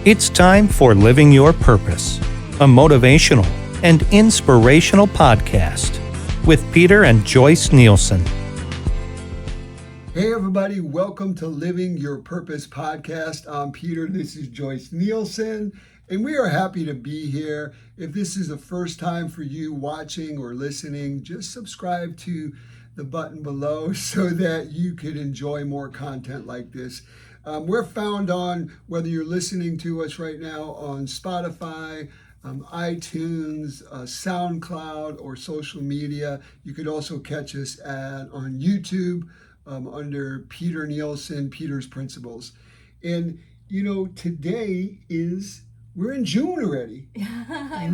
It's time for Living Your Purpose, a motivational and inspirational podcast with Peter and Joyce Nielsen. Hey everybody, welcome to Living Your Purpose podcast. I'm Peter, this is Joyce Nielsen, and we are happy to be here. If this is the first time for you watching or listening, just subscribe to the button below so that you can enjoy more content like this. We're found on, whether you're listening to us right now on Spotify, iTunes, SoundCloud, or social media. You could also catch us on YouTube under Peter Nielsen, Peter's Principles. And, today we're in June already.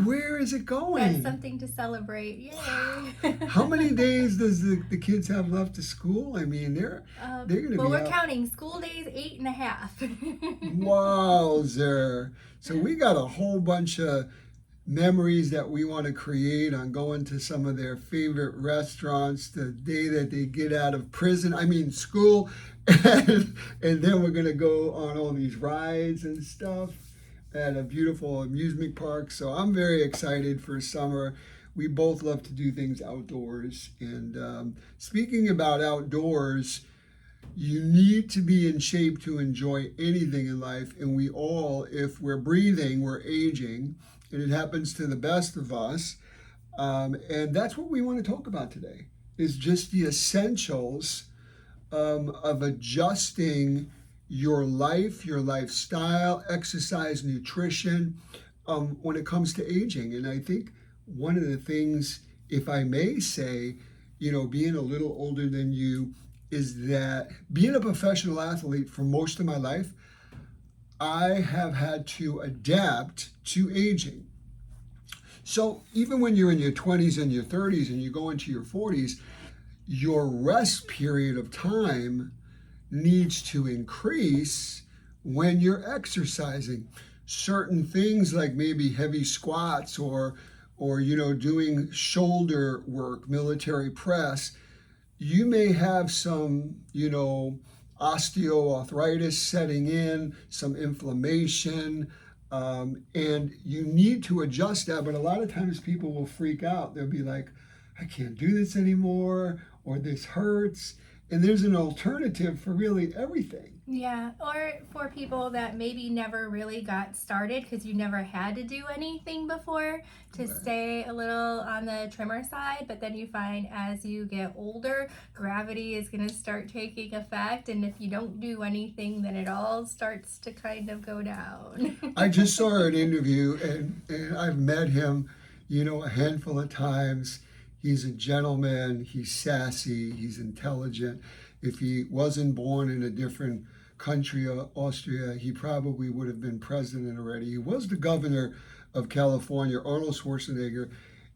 Where is it going? That's something to celebrate. Yay. How many days does the kids have left of school? I mean, they're going to be we're counting school days 8.5. Wowzer. So we got a whole bunch of memories that we want to create on going to some of their favorite restaurants the day that they get out of school. And then we're going to go on all these rides and stuff at a beautiful amusement park. So I'm very excited for summer. We both love to do things outdoors. And speaking about outdoors, you need to be in shape to enjoy anything in life. And we all, if we're breathing, we're aging. And it happens to the best of us. And that's what we want to talk about today, is just the essentials of adjusting your life, your lifestyle, exercise, nutrition, when it comes to aging. And I think one of the things, if I may say, being a little older than you, is that being a professional athlete for most of my life, I have had to adapt to aging. So even when you're in your 20s and your 30s and you go into your 40s, your rest period of time needs to increase when you're exercising. Certain things like maybe heavy squats or doing shoulder work, military press, you may have some, osteoarthritis setting in, some inflammation, and you need to adjust that. But a lot of times people will freak out. They'll be like, I can't do this anymore, or this hurts. And there's an alternative for really everything. Yeah, or for people that maybe never really got started because you never had to do anything before, to stay a little on the trimmer side. But then you find as you get older, gravity is going to start taking effect. And if you don't do anything, then it all starts to kind of go down. I just saw an interview and I've met him, a handful of times. He's a gentleman, he's sassy, he's intelligent. If he wasn't born in a different country, Austria, he probably would have been president already. He was the governor of California, Arnold Schwarzenegger.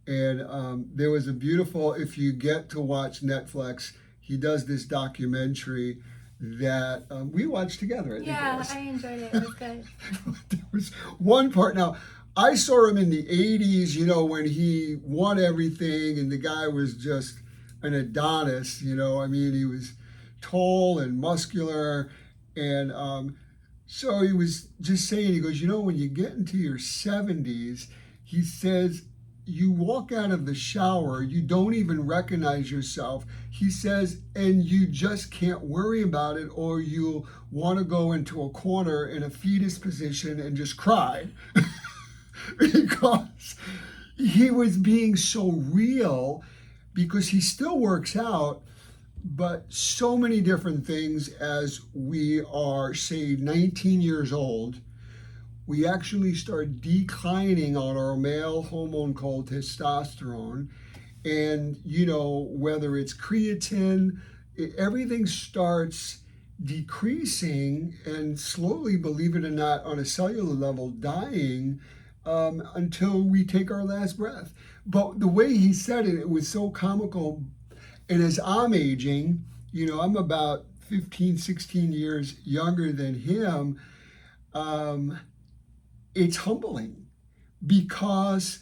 And there was a beautiful, if you get to watch Netflix, he does this documentary that we watched together. I enjoyed it. It was good. There was one part. Now, I saw him in the 80s, when he won everything and the guy was just an Adonis, he was tall and muscular. And so he was just saying, he goes, when you get into your 70s, he says, you walk out of the shower, you don't even recognize yourself. He says, and you just can't worry about it, or you'll want to go into a corner in a fetus position and just cry. Because he was being so real, because he still works out, but so many different things. As we are, say, 19 years old, we actually start declining on our male hormone called testosterone. And, whether it's creatine, everything starts decreasing and slowly, believe it or not, on a cellular level, dying until we take our last breath. But the way he said it, it was so comical. And as I'm aging, I'm about 15, 16 years younger than him, it's humbling because,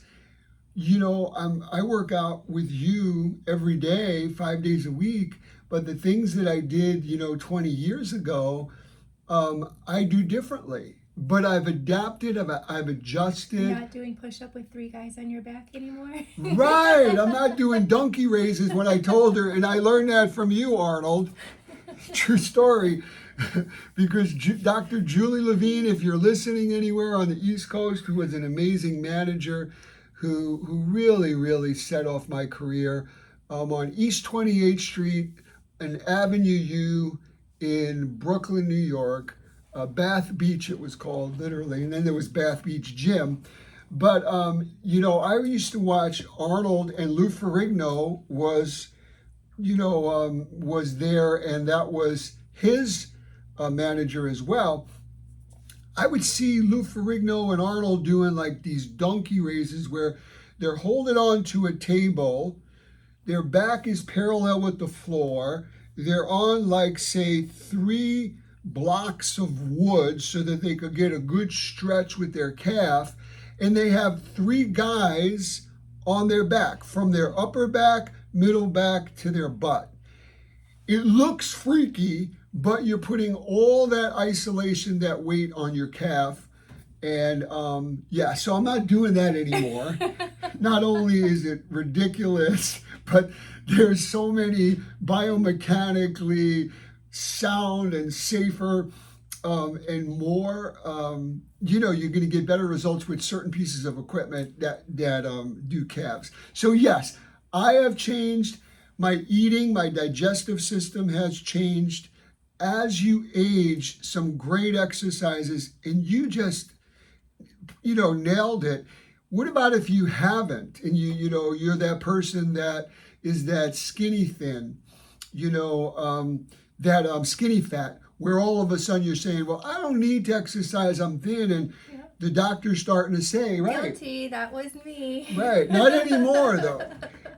I work out with you every day, 5 days a week, but the things that I did, 20 years ago, I do differently. but I've adapted, I've adjusted. You're not doing push-up with 3 guys on your back anymore? Right, I'm not doing donkey raises when I told her, and I learned that from you, Arnold. True story. Because Dr. Julie Levine, if you're listening anywhere on the East Coast, who was an amazing manager, who really, really set off my career, on East 28th Street and Avenue U in Brooklyn, New York, Bath Beach it was called, literally, and then there was Bath Beach Gym. But, you know, I used to watch Arnold, and Lou Ferrigno was, you know, was there, and that was his manager as well. I would see Lou Ferrigno and Arnold doing like these donkey raises where they're holding on to a table, their back is parallel with the floor, they're on like, say, 3 blocks of wood so that they could get a good stretch with their calf, and they have 3 guys on their back, from their upper back, middle back to their butt. It looks freaky, but you're putting all that isolation, that weight on your calf. And yeah, so I'm not doing that anymore. Not only is it ridiculous, but there's so many biomechanically sound and safer and more, you know, you're going to get better results with certain pieces of equipment that do calves. So yes, I have changed my eating, my digestive system has changed. As you age, some great exercises, and you just, you know, nailed it. What about if you haven't, and you know, you're that person that is that skinny thin, you know, that skinny fat, where all of a sudden you're saying, well, I don't need to exercise, I'm thin, and the doctor's starting to say, right. Guilty, that was me. Right, not anymore though.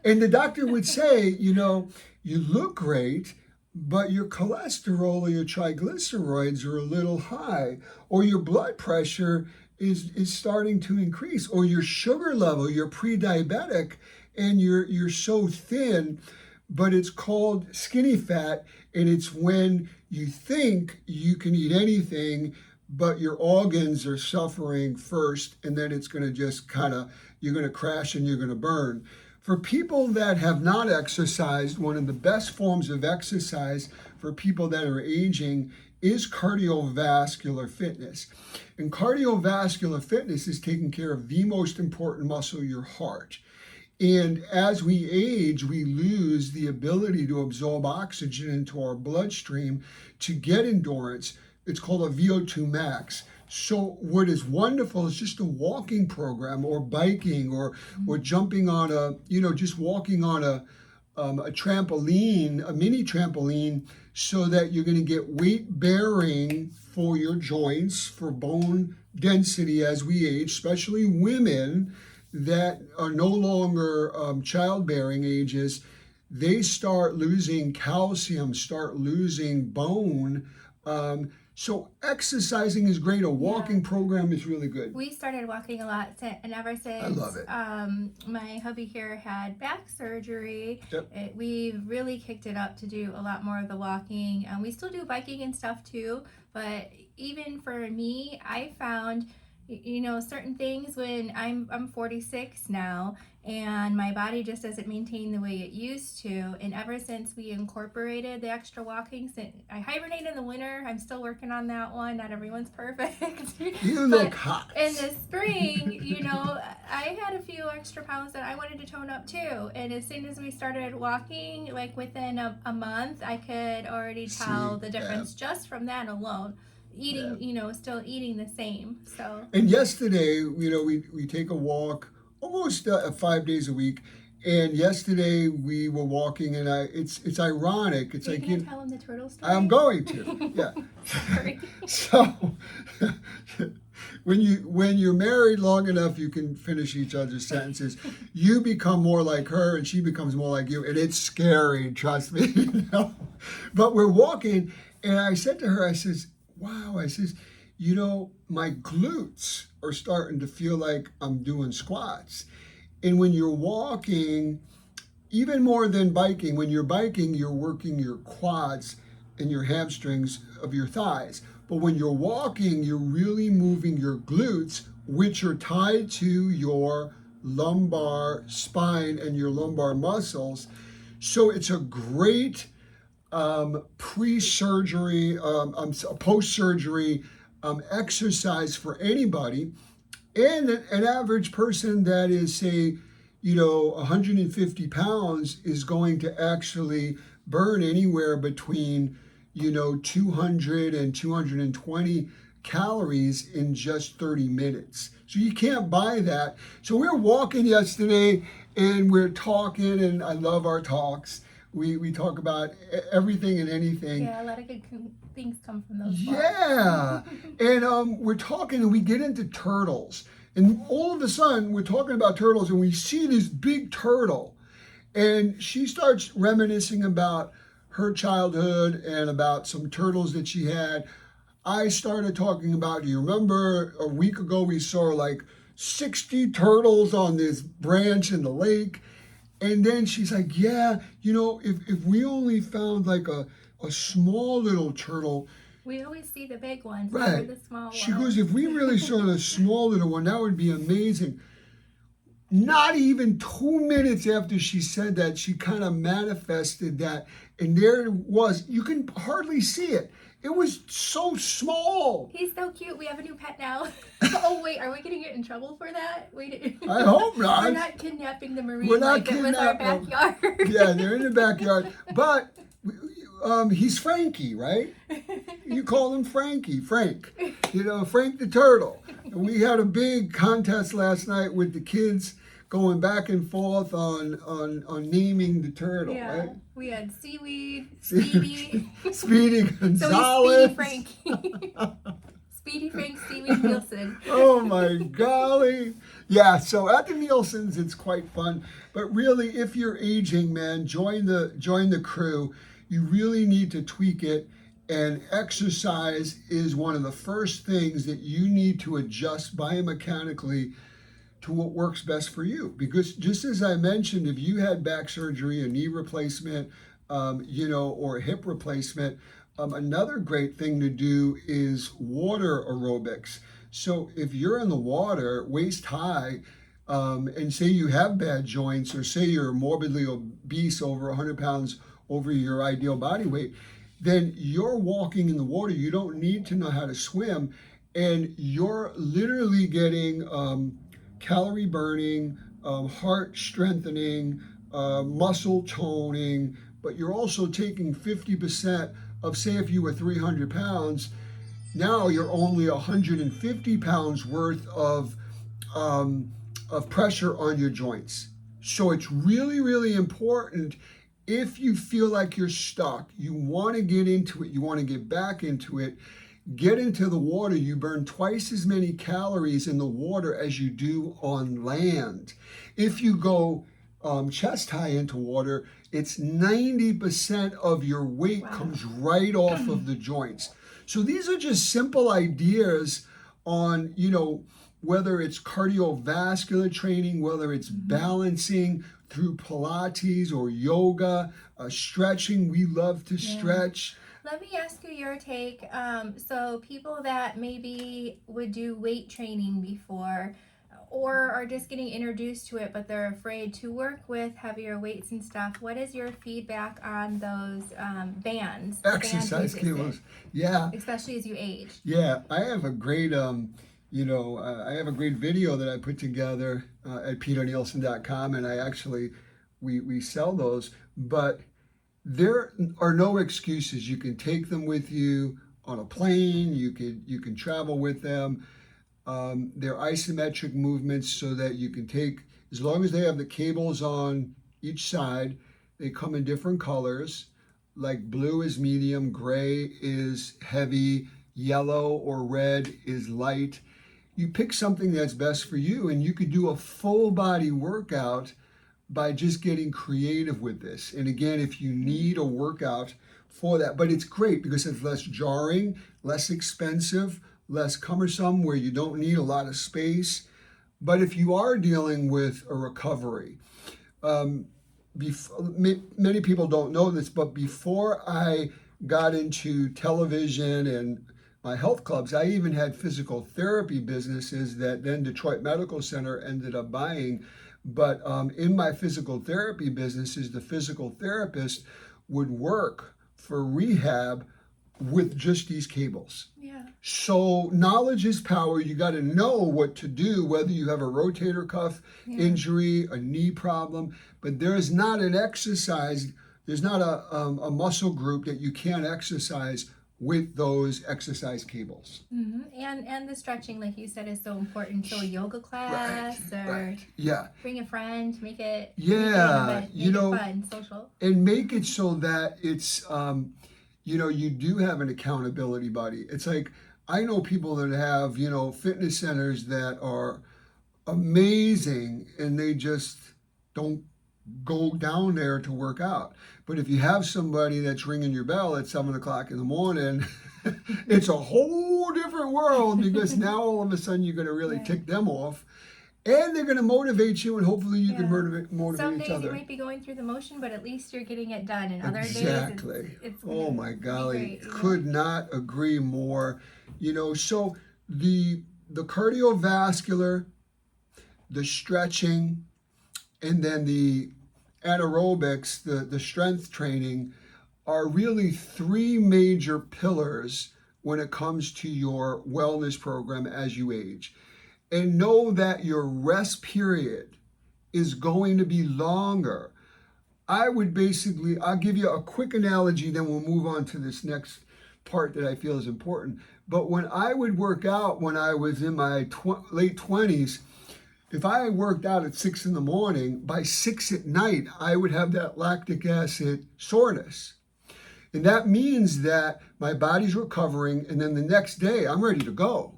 And the doctor would say, you know, you look great, but your cholesterol or your triglycerides are a little high, or your blood pressure is starting to increase, or your sugar level, you're pre-diabetic, and you're so thin. But it's called skinny fat, and it's when you think you can eat anything, but your organs are suffering first, and then it's going to just kind of, you're going to crash and you're going to burn. For people that have not exercised, one of the best forms of exercise for people that are aging is cardiovascular fitness. And cardiovascular fitness is taking care of the most important muscle, your heart. And as we age, we lose the ability to absorb oxygen into our bloodstream to get endurance. It's called a VO2 max. So what is wonderful is just a walking program, or biking, or jumping on a, you know, just walking on a trampoline, a mini trampoline, so that you're going to get weight bearing for your joints, for bone density as we age, especially women that are no longer childbearing ages. They start losing calcium, start losing bone. So exercising is great. A walking program is really good. We started walking a lot, and ever since I love it. My hubby here had back surgery, Yep. We really kicked it up to do a lot more of the walking. And we still do biking and stuff too, but even for me, I found, you know, certain things when I'm 46 now, and my body just doesn't maintain the way it used to. And ever since we incorporated the extra walking, I hibernate in the winter. I'm still working on that one. Not everyone's perfect. You look hot. In the spring, you know, I had a few extra pounds that I wanted to tone up too. And as soon as we started walking, like within a month, I could already tell the difference just from that alone. Eating, you know, still eating the same. So. And yesterday, you know, we take a walk almost 5 days a week. And yesterday we were walking, and it's ironic. It's like, you tell him the turtle story. I'm going to, yeah. Sorry. So when you're married long enough, you can finish each other's sentences. You become more like her, and she becomes more like you, and it's scary. Trust me. You know? But we're walking, and I said to her, I says, wow, I says, you know, my glutes are starting to feel like I'm doing squats. And when you're walking, even more than biking, when you're biking, you're working your quads and your hamstrings of your thighs. But when you're walking, you're really moving your glutes, which are tied to your lumbar spine and your lumbar muscles. So it's a great pre-surgery, post-surgery exercise for anybody. And an average person that is, say, 150 pounds is going to actually burn anywhere between, 200 and 220 calories in just 30 minutes. So you can't buy that. So we were walking yesterday and we're talking, and I love our talks. We talk about everything and anything. Yeah, a lot of good things come from those walks. Yeah. And we're talking and we get into turtles. And all of a sudden, we're talking about turtles and we see this big turtle. And she starts reminiscing about her childhood and about some turtles that she had. I started talking about, do you remember a week ago we saw like 60 turtles on this branch in the lake? And then she's like, yeah, if we only found like a small little turtle. We always see the big ones, Right. never the small ones. She goes, if we really saw the small little one, that would be amazing. Not even 2 minutes after she said that, she kind of manifested that. And there it was. You can hardly see it. It was so small. He's so cute. We have a new pet now. Oh, wait. Are we going to get in trouble for that? Wait. I hope not. We're not kidnapping the Marine We're not like it was our backyard. Yeah, they're in the backyard. But he's Frankie, right? You call him Frankie, Frank. Frank the turtle. And we had a big contest last night with the kids going back and forth on naming the turtle, right? We had Seaweed, Speedy. Speedy Gonzalez. So he's Speedy Frankie. Speedy Frank, Seaweed Nielsen. Oh my golly. Yeah, so at the Nielsen's, it's quite fun. But really, if you're aging, man, join the crew. You really need to tweak it. And exercise is one of the first things that you need to adjust biomechanically to what works best for you. Because just as I mentioned, if you had back surgery, a knee replacement, or a hip replacement, another great thing to do is water aerobics. So if you're in the water, waist high, and say you have bad joints, or say you're morbidly obese, over 100 pounds over your ideal body weight, then you're walking in the water. You don't need to know how to swim, and you're literally getting calorie burning, heart strengthening, muscle toning, but you're also taking 50% of, say if you were 300 pounds, now you're only 150 pounds worth of pressure on your joints. So it's really, really important. If you feel like you're stuck, you want to get into it, you want to get back into it, get into the water. You burn twice as many calories in the water as you do on land. If you go chest high into water, it's 90% of your weight comes right off of the joints. So these are just simple ideas on, whether it's cardiovascular training, whether it's balancing through Pilates or yoga, stretching. We love to stretch. Let me ask you your take. So people that maybe would do weight training before, or are just getting introduced to it, but they're afraid to work with heavier weights and stuff. What is your feedback on those bands? Exercise kilos. Yeah. Especially as you age. Yeah, I have a great, I have a great video that I put together at peternielsen.com, and we sell those, but there are no excuses. You can take them with you on a plane. You can travel with them. They're isometric movements, so that you can take, as long as they have the cables on each side, they come in different colors. Like blue is medium, gray is heavy, yellow or red is light. You pick something that's best for you, and you could do a full body workout by just getting creative with this. And again, if you need a workout for that, but it's great because it's less jarring, less expensive, less cumbersome, where you don't need a lot of space. But if you are dealing with a recovery, many people don't know this, but before I got into television and my health clubs. I even had physical therapy businesses that then Detroit Medical Center ended up buying. But in my physical therapy businesses, the physical therapist would work for rehab with just these cables. Yeah. So knowledge is power. You got to know what to do, whether you have a rotator cuff injury, a knee problem. But there is not an exercise, there's not a muscle group that you can't exercise with those exercise cables. And the stretching, like you said, is so important. So a yoga class or bring a friend, make it fun, social. And make it so that it's you do have an accountability buddy. It's like, I know people that have, fitness centers that are amazing and they just don't go down there to work out. But if you have somebody that's ringing your bell at 7 o'clock in the morning, it's a whole different world, because now all of a sudden you're going to really tick them off. And they're going to motivate you, and hopefully you can motivate Some each days other. you might be going through the motion, but at least you're getting it done. And other days, it's oh my golly, great, could not agree more. So the cardiovascular, the stretching, and then the anaerobics, the strength training, are really three major pillars when it comes to your wellness program as you age. And know that your rest period is going to be longer. I'll give you a quick analogy, then we'll move on to this next part that I feel is important. But when I would work out when I was in my late 20s, if I worked out at 6 in the morning, by 6 at night, I would have that lactic acid soreness. And that means that my body's recovering, and then the next day I'm ready to go.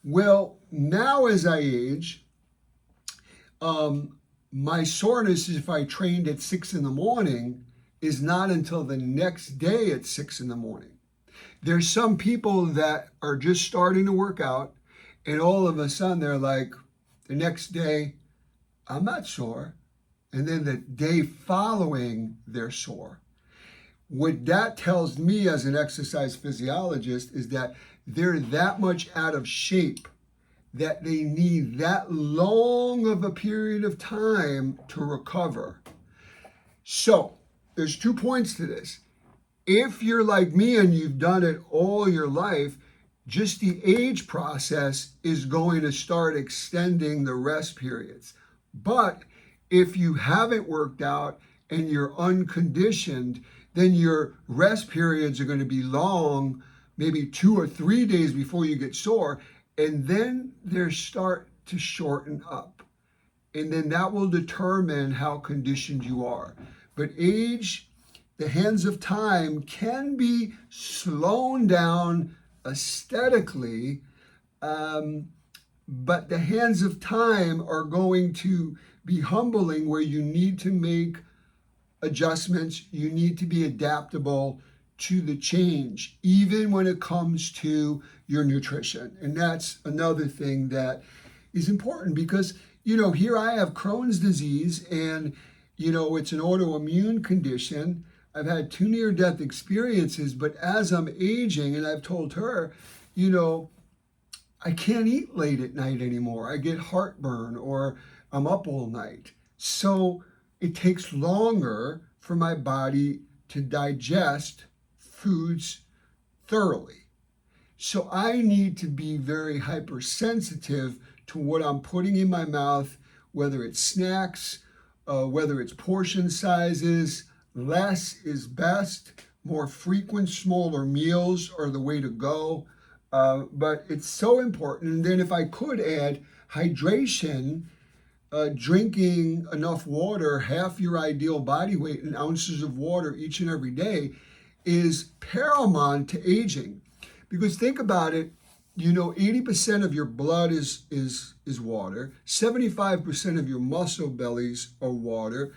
Well, now as I age, my soreness, if I trained at 6 in the morning, is not until the next day at 6 in the morning. There's some people that are just starting to work out, and all of a sudden they're like, the next day, I'm not sore. And then the day following, they're sore. What that tells me as an exercise physiologist is that they're that much out of shape that they need that long of a period of time to recover. So there's 2 points to this. If you're like me and you've done it all your life, just the age process is going to start extending the rest periods. But if you haven't worked out and you're unconditioned, then your rest periods are going to be long, maybe 2 or 3 days before you get sore, and then they start to shorten up. And then that will determine how conditioned you are. But age, the hands of time, can be slowed down aesthetically, but the hands of time are going to be humbling, where you need to make adjustments, you need to be adaptable to the change, even when it comes to your nutrition. And that's another thing that is important, because, here I have Crohn's disease, and, it's an autoimmune condition. I've had 2 near-death experiences, but as I'm aging, and I've told her, I can't eat late at night anymore. I get heartburn, or I'm up all night. So it takes longer for my body to digest foods thoroughly. So I need to be very hypersensitive to what I'm putting in my mouth, whether it's snacks, whether it's portion sizes. Less is best. More frequent, smaller meals are the way to go. But it's so important. And then if I could add hydration, drinking enough water, half your ideal body weight in ounces of water each and every day, is paramount to aging. Because think about it, 80% of your blood is water, 75% of your muscle bellies are water.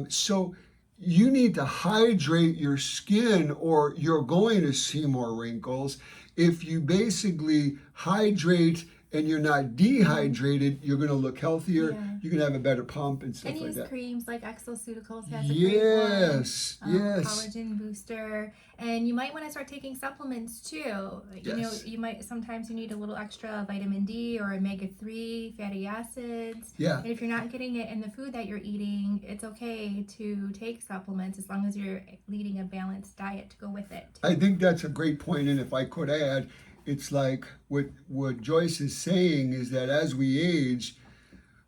So you need to hydrate your skin, or you're going to see more wrinkles. If you basically hydrate and you're not dehydrated, you're going to look healthier. Yeah. You're going to have a better pump and stuff And like use that. creams like Exoceuticals has a Yes, great one. yes. Collagen booster. And you might want to start taking supplements too. You know, Yes. sometimes you need a little extra vitamin D or omega-3 fatty acids. Yeah. And if you're not getting it in the food that you're eating, it's okay to take supplements as long as you're leading a balanced diet to go with it. I think that's a great point, and if I could add, it's like what Joyce is saying is that as we age,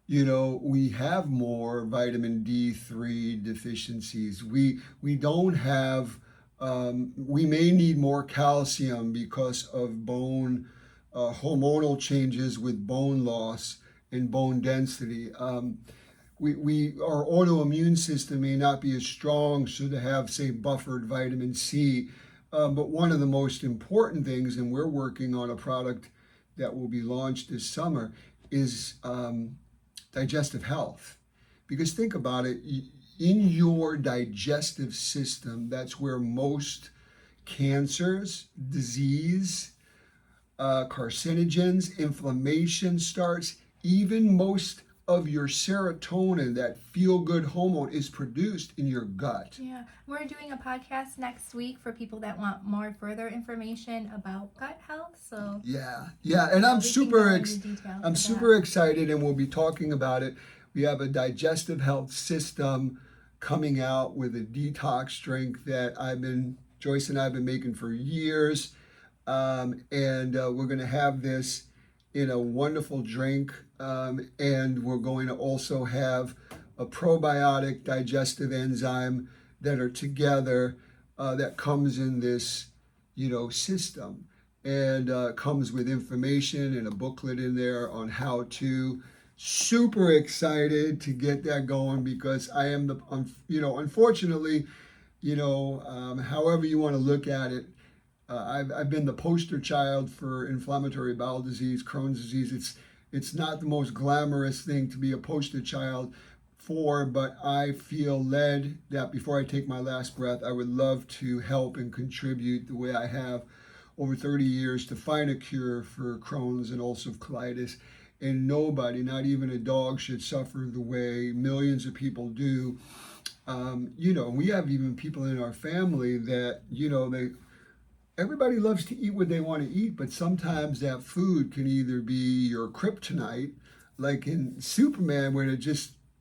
you know, we have more vitamin D3 deficiencies. We don't have, we may need more calcium because of bone hormonal changes with bone loss and bone density. Our autoimmune system may not be as strong, so to have, say, buffered vitamin C. But one of the most important things, and we're working on a product that will be launched this summer, is digestive health. Because think about it, in your digestive system, that's where most cancers, disease, carcinogens, inflammation starts. Even most of your serotonin, that feel-good hormone, is produced in your gut. Yeah, we're doing a podcast next week for people that want more further information about gut health. So Yeah, and I'm super excited, and we'll be talking about it. We have a digestive health system coming out with a detox drink that Joyce and I have been making for years, and we're going to have this in a wonderful drink, and we're going to also have a probiotic digestive enzyme that are together, that comes in this, system, and comes with information and a booklet in there on how to. Super excited to get that going, because I am unfortunately, however you want to look at it, I've been the poster child for inflammatory bowel disease, Crohn's disease. It's not the most glamorous thing to be a poster child for, but I feel led that before I take my last breath, I would love to help and contribute the way I have over 30 years to find a cure for Crohn's and ulcerative colitis. And nobody, not even a dog, should suffer the way millions of people do. We have even people in our family that, everybody loves to eat what they want to eat, but sometimes that food can either be your kryptonite, like in Superman, where it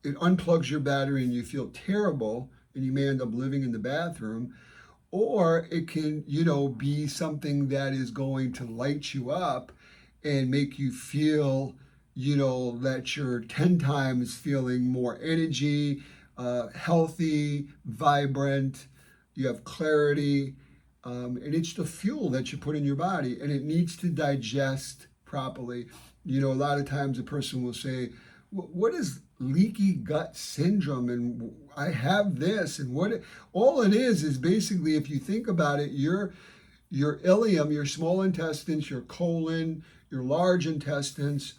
unplugs your battery and you feel terrible and you may end up living in the bathroom, or it can, be something that is going to light you up and make you feel, that you're 10 times feeling more energy, healthy, vibrant, you have clarity. And it's the fuel that you put in your body, and it needs to digest properly. A lot of times a person will say, what is leaky gut syndrome? And I have this, and all it is basically, if you think about it, your ileum, your small intestines, your colon, your large intestines,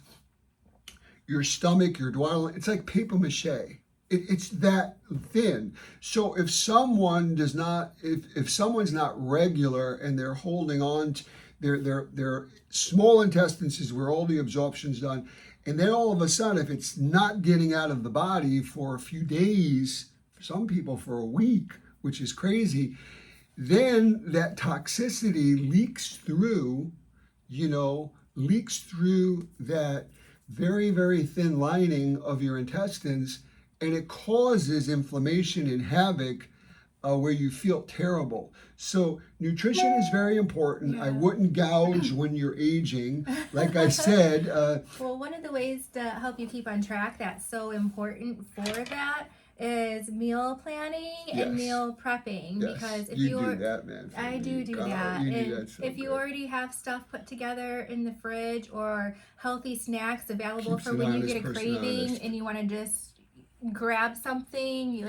your stomach, your duodenum, it's like paper mache. It's that thin. So if someone does not, if someone's not regular and they're holding on to their small intestines is where all the absorption's done, and then all of a sudden, if it's not getting out of the body for a few days, for some people for a week, which is crazy, then that toxicity leaks through that very, very thin lining of your intestines, and it causes inflammation and havoc where you feel terrible. So nutrition is very important. Yeah. I wouldn't gouge when you're aging. Like I said. Well, one of the ways to help you keep on track that's so important for that is meal planning and meal prepping. Yes. Because if you do that, man. I do that. You and do that so if you already have stuff put together in the fridge or healthy snacks available for when you get a craving and you want to just grab something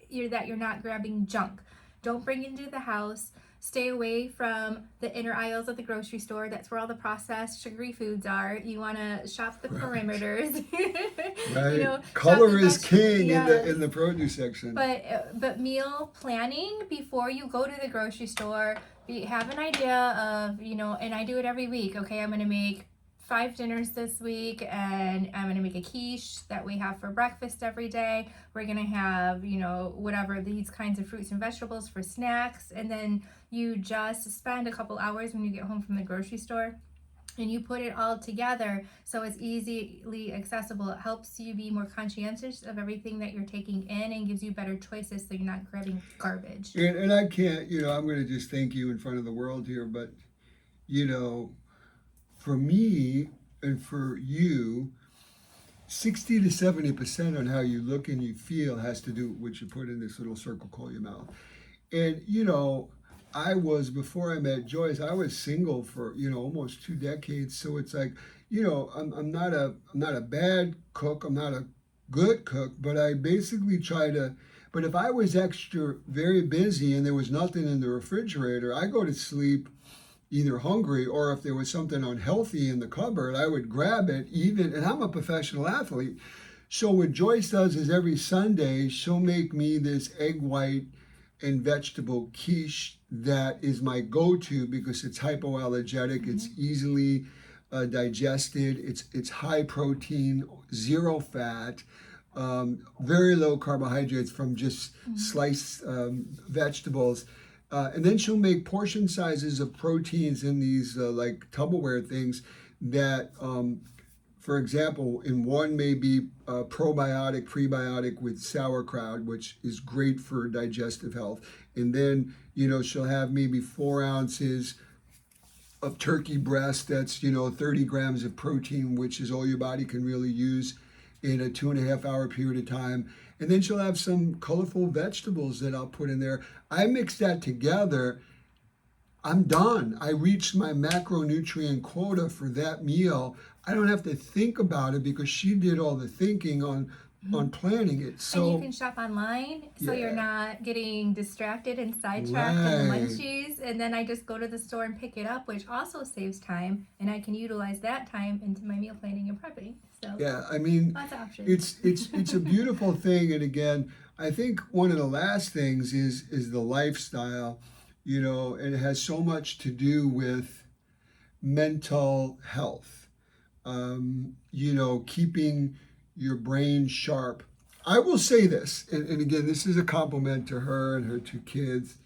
that you're not grabbing junk. Don't bring it into the house. Stay away from the inner aisles of the grocery store. That's where all the processed sugary foods are. You want to shop the perimeters. Right. Color is king in the produce section. But meal planning before you go to the grocery store, have an idea of, and I do it every week. Okay, I'm going to make 5 dinners this week, and I'm going to make a quiche that we have for breakfast every day. We're going to have, whatever, these kinds of fruits and vegetables for snacks. And then you just spend a couple hours when you get home from the grocery store and you put it all together so it's easily accessible. It helps you be more conscientious of everything that you're taking in and gives you better choices so you're not grabbing garbage. And I can't, I'm going to just thank you in front of the world here, but, for me and for you, 60 to 70% on how you look and you feel has to do with what you put in this little circle called your mouth. And, before I met Joyce, I was single for, almost 2 decades. So it's like, I'm not a bad cook. I'm not a good cook, but I basically but if I was very busy and there was nothing in the refrigerator, I go to sleep either hungry, or if there was something unhealthy in the cupboard, I would grab it and I'm a professional athlete. So what Joyce does is every Sunday, she'll make me this egg white and vegetable quiche that is my go-to because it's hypoallergenic, mm-hmm. It's easily digested, it's high protein, 0 fat, very low carbohydrates from just mm-hmm. sliced vegetables. And then she'll make portion sizes of proteins in these like Tupperware things that, for example, in one may be probiotic, prebiotic with sauerkraut, which is great for digestive health. And then, she'll have maybe 4 ounces of turkey breast that's, 30 grams of protein, which is all your body can really use in a 2.5 hour period of time. And then she'll have some colorful vegetables that I'll put in there. I mix that together. I'm done. I reached my macronutrient quota for that meal. I don't have to think about it because she did all the thinking on planning it. So, and you can shop online, so you're not getting distracted and sidetracked right. in the munchies. And then I just go to the store and pick it up, which also saves time, and I can utilize that time into my meal planning and prepping. So lots of options. It's a beautiful thing. And again, I think one of the last things is the lifestyle, and it has so much to do with mental health, keeping your brain sharp. I will say this, and again, this is a compliment to her and her 2 kids.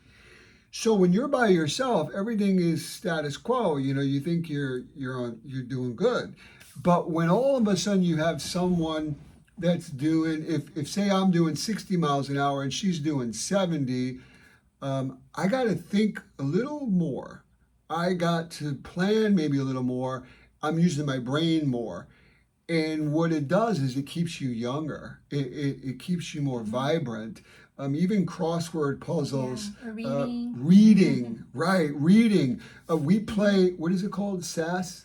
So when you're by yourself, everything is status quo. You think you're doing good. But when all of a sudden you have someone that's doing, if say I'm doing 60 miles an hour and she's doing 70, I got to think a little more. I got to plan maybe a little more. I'm using my brain more. And what it does is it keeps you younger. It keeps you more vibrant. Even crossword puzzles. Or reading. Reading, right, reading. We play, what is it called? SAS?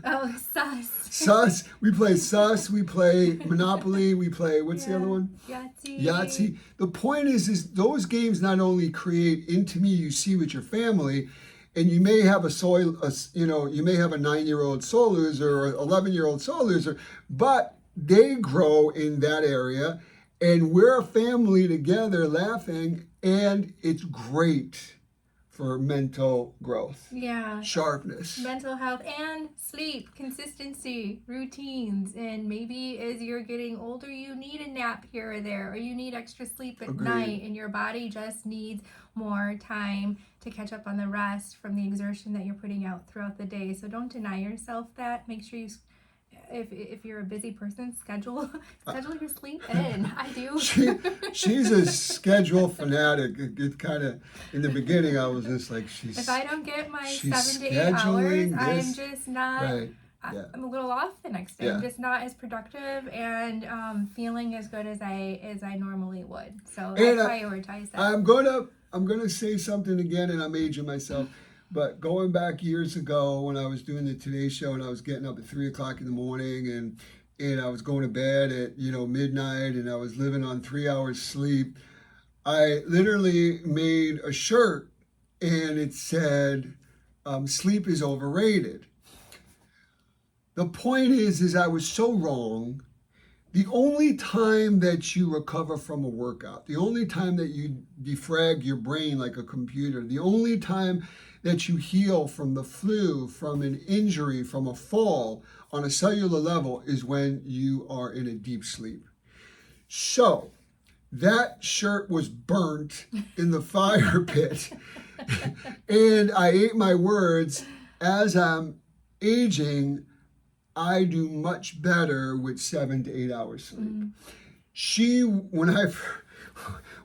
Oh, sus. Sus. We play sus. We play Monopoly. We play, what's the other one? Yahtzee. The point is those games not only create intimacy you see with your family, and you may have you may have a 9-year-old soul loser or 11-year-old soul loser, but they grow in that area, and we're a family together laughing, and it's great for mental growth. Yeah. Sharpness. Mental health and sleep, consistency, routines, and maybe as you're getting older, you need a nap here or there, or you need extra sleep at night, and your body just needs more time to catch up on the rest from the exertion that you're putting out throughout the day. So don't deny yourself that. Make sure you, if you're a busy person, schedule your sleep in. I do. She's a schedule fanatic. It kind of, in the beginning, I was just like, if I don't get my 7 to 8 hours, I'm just not. Right. Yeah. I'm a little off the next day. Yeah. I'm just not as productive and feeling as good as I normally would. So and I prioritize that. I'm gonna say something again, and I'm aging myself. But going back years ago when I was doing the Today Show and I was getting up at 3 o'clock in the morning and I was going to bed at midnight and I was living on 3 hours sleep, I literally made a shirt and it said, "Sleep is overrated." The point is I was so wrong. The only time that you recover from a workout, the only time that you defrag your brain like a computer, the only time that you heal from the flu, from an injury, from a fall on a cellular level is when you are in a deep sleep. So that shirt was burnt in the fire pit. And I ate my words. As I'm aging, I do much better with 7 to 8 hours sleep.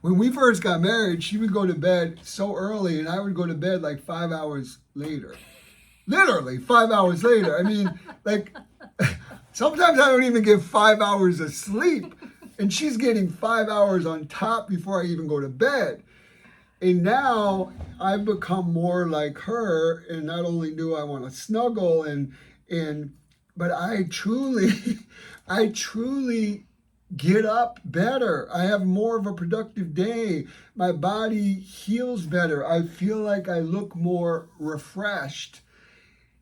When we first got married, she would go to bed so early and I would go to bed like 5 hours later. Literally 5 hours later. I mean, like, sometimes I don't even get 5 hours of sleep. And she's getting 5 hours on top before I even go to bed. And now I've become more like her. And not only do I want to snuggle but I truly get up better. I have more of a productive day. My body heals better. I feel like I look more refreshed.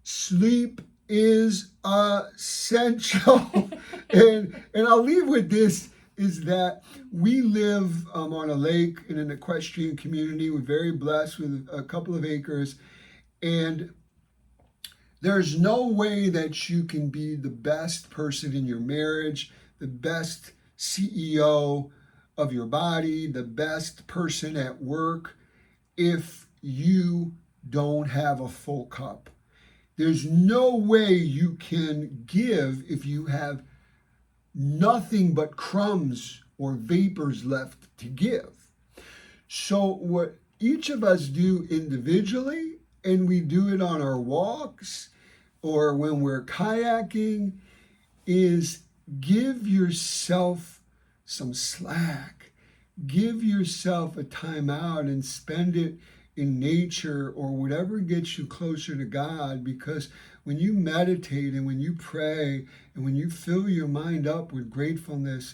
Sleep is essential. and I'll leave with this, is that we live on a lake in an equestrian community. We're very blessed with a couple of acres. And there's no way that you can be the best person in your marriage, the best CEO of your body, the best person at work, if you don't have a full cup. There's no way you can give if you have nothing but crumbs or vapors left to give. So what each of us do individually, and we do it on our walks or when we're kayaking, is give yourself some slack. Give yourself a time out and spend it in nature or whatever gets you closer to God, because when you meditate and when you pray and when you fill your mind up with gratefulness,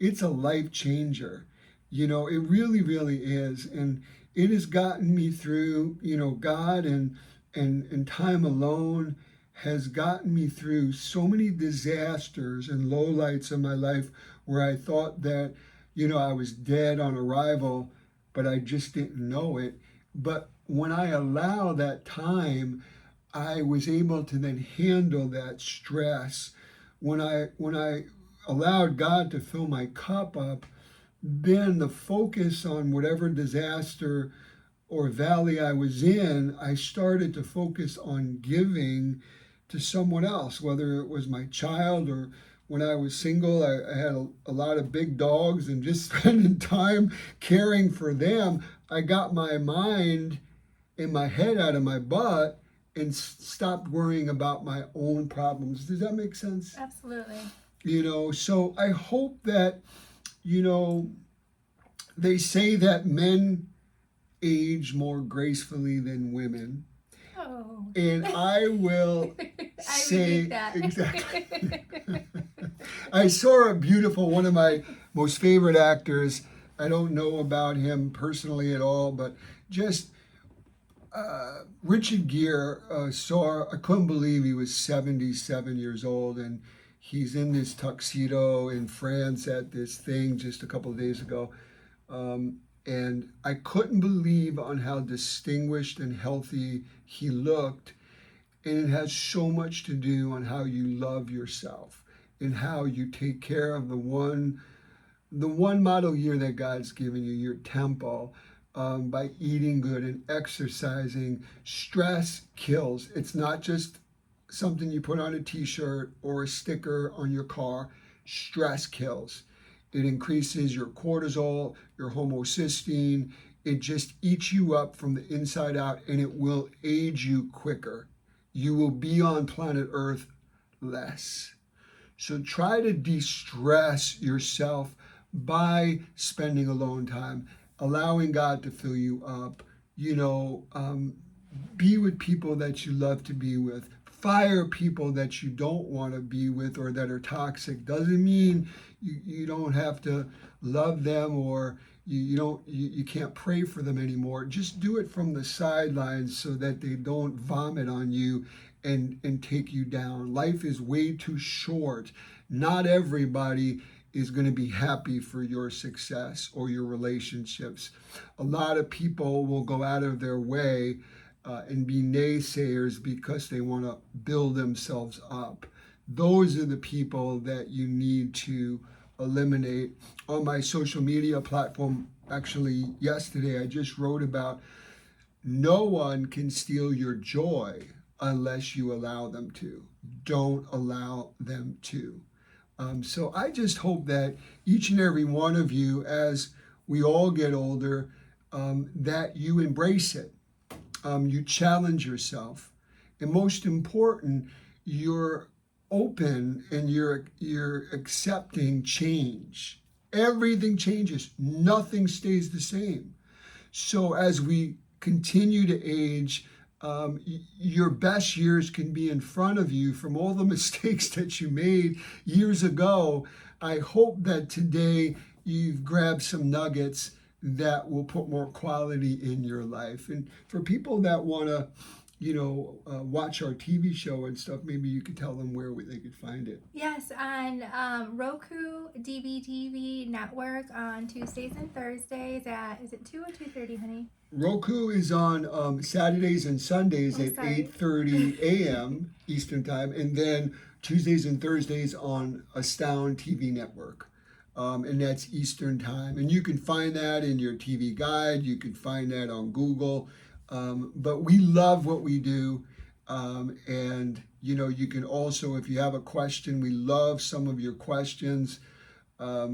it's a life changer. You know, it really, really is. And it has gotten me through, God and time alone has gotten me through so many disasters and lowlights in my life where I thought that, I was dead on arrival, but I just didn't know it. But when I allow that time, I was able to then handle that stress. When I allowed God to fill my cup up, then the focus on whatever disaster or valley I was in, I started to focus on giving to someone else, whether it was my child or when I was single, I had a lot of big dogs, and just spending time caring for them, I got my mind and my head out of my butt and stopped worrying about my own problems. Does that make sense? Absolutely. So I hope that, they say that men age more gracefully than women. Oh. And I will say that. Exactly. I saw a beautiful, one of my most favorite actors. I don't know about him personally at all, but just Richard Gere I couldn't believe he was 77 years old, and he's in this tuxedo in France at this thing just a couple of days ago. And I couldn't believe on how distinguished and healthy he looked. And it has so much to do on how you love yourself and how you take care of the one model year that God's given you, your temple, by eating good and exercising. Stress kills. It's not just something you put on a t-shirt or a sticker on your car. Stress kills. It increases your cortisol, your homocysteine. It just eats you up from the inside out, and it will age you quicker. You will be on planet Earth less. So try to de-stress yourself by spending alone time, allowing God to fill you up. Be with people that you love to be with. Fire people that you don't want to be with or that are toxic. Doesn't mean you don't have to love them or you can't pray for them anymore. Just do it from the sidelines so that they don't vomit on you and take you down. Life is way too short. Not everybody is going to be happy for your success or your relationships. A lot of people will go out of their way and be naysayers because they want to build themselves up. Those are the people that you need to eliminate. On my social media platform, actually yesterday, I just wrote about no one can steal your joy unless you allow them to. Don't allow them to. So I just hope that each and every one of you, as we all get older, that you embrace it. You challenge yourself. And most important, you're open and you're accepting change. Everything changes. Nothing stays the same. So as we continue to age, your best years can be in front of you from all the mistakes that you made years ago. I hope that today you've grabbed some nuggets that will put more quality in your life. And for people that want to, watch our TV show and stuff, maybe you could tell them where they could find it. Yes, on Roku DBTV network on Tuesdays and Thursdays at, is it 2 or 2:30, honey? Roku is on Saturdays and Sundays at 8:30 a.m. Eastern Time, and then Tuesdays and Thursdays on Astound TV network. And that's Eastern Time. And you can find that in your TV guide. You can find that on Google. But we love what we do. And, you can also, if you have a question, we love some of your questions. I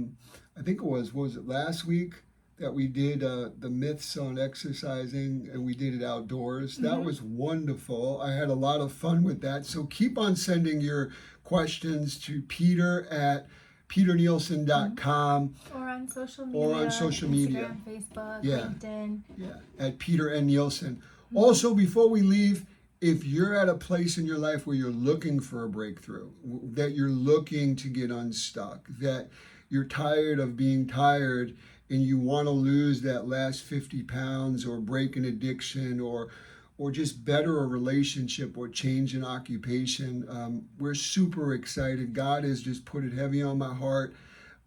think what was it last week that we did the myths on exercising, and we did it outdoors. Mm-hmm. That was wonderful. I had a lot of fun with that. So keep on sending your questions to peternielsen.com. Or on social media. Instagram, Facebook, LinkedIn. Yeah, at Peter N. Nielsen. Mm-hmm. Also, before we leave, if you're at a place in your life where you're looking for a breakthrough, that you're looking to get unstuck, that you're tired of being tired and you want to lose that last 50 pounds or break an addiction or just better a relationship or change an occupation, we're super excited. God has just put it heavy on my heart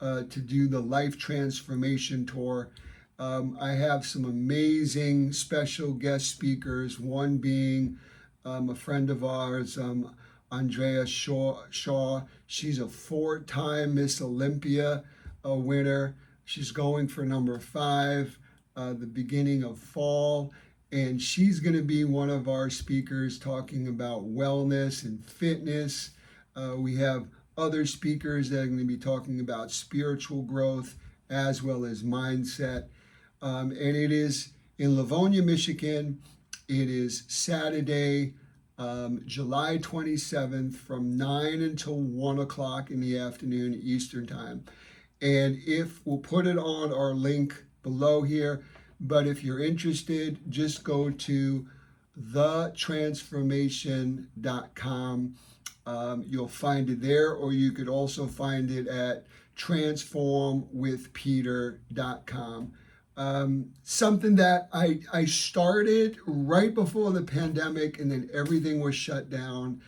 to do the Life Transformation Tour. I have some amazing special guest speakers, one being a friend of ours, Andrea Shaw. She's a 4-time Miss Olympia winner. She's going for number 5, the beginning of fall. And she's going to be one of our speakers talking about wellness and fitness. We have other speakers that are going to be talking about spiritual growth as well as mindset. And it is in Livonia, Michigan. It is Saturday, July 27th from 9 until 1 o'clock in the afternoon Eastern Time. And we'll put it on our link below here. But if you're interested, just go to thetransformation.com. You'll find it there, or you could also find it at transformwithpeter.com. Something that I started right before the pandemic, and then everything was shut down.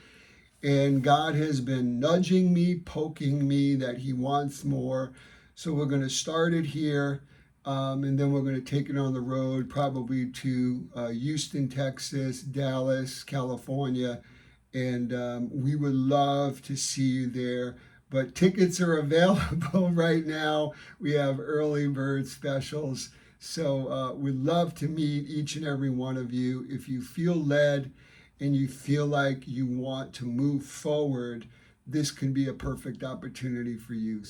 And God has been nudging me, poking me that he wants more. So we're going to start it here. And then we're going to take it on the road, probably to Houston, Texas, Dallas, California. And we would love to see you there. But tickets are available right now. We have early bird specials. So we'd love to meet each and every one of you. If you feel led and you feel like you want to move forward, this can be a perfect opportunity for you.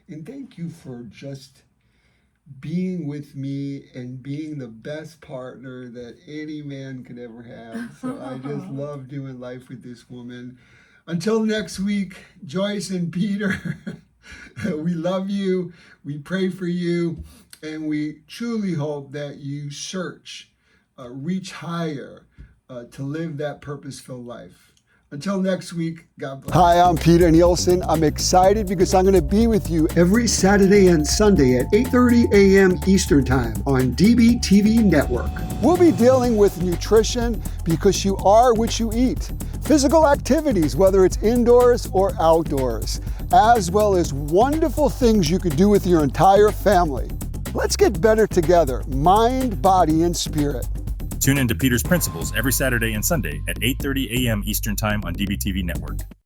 And thank you for just being with me and being the best partner that any man could ever have. So I just love doing life with this woman. Until next week, Joyce and Peter, we love you, we pray for you, and we truly hope that you reach higher to live that purpose-filled life. Until next week, God bless. Hi, I'm Peter Nielsen. I'm excited because I'm going to be with you every Saturday and Sunday at 8:30 a.m. Eastern Time on DBTV Network. We'll be dealing with nutrition because you are what you eat. Physical activities, whether it's indoors or outdoors, as well as wonderful things you could do with your entire family. Let's get better together, mind, body, and spirit. Tune in to Peter's Principles every Saturday and Sunday at 8:30 a.m. Eastern Time on DBTV Network.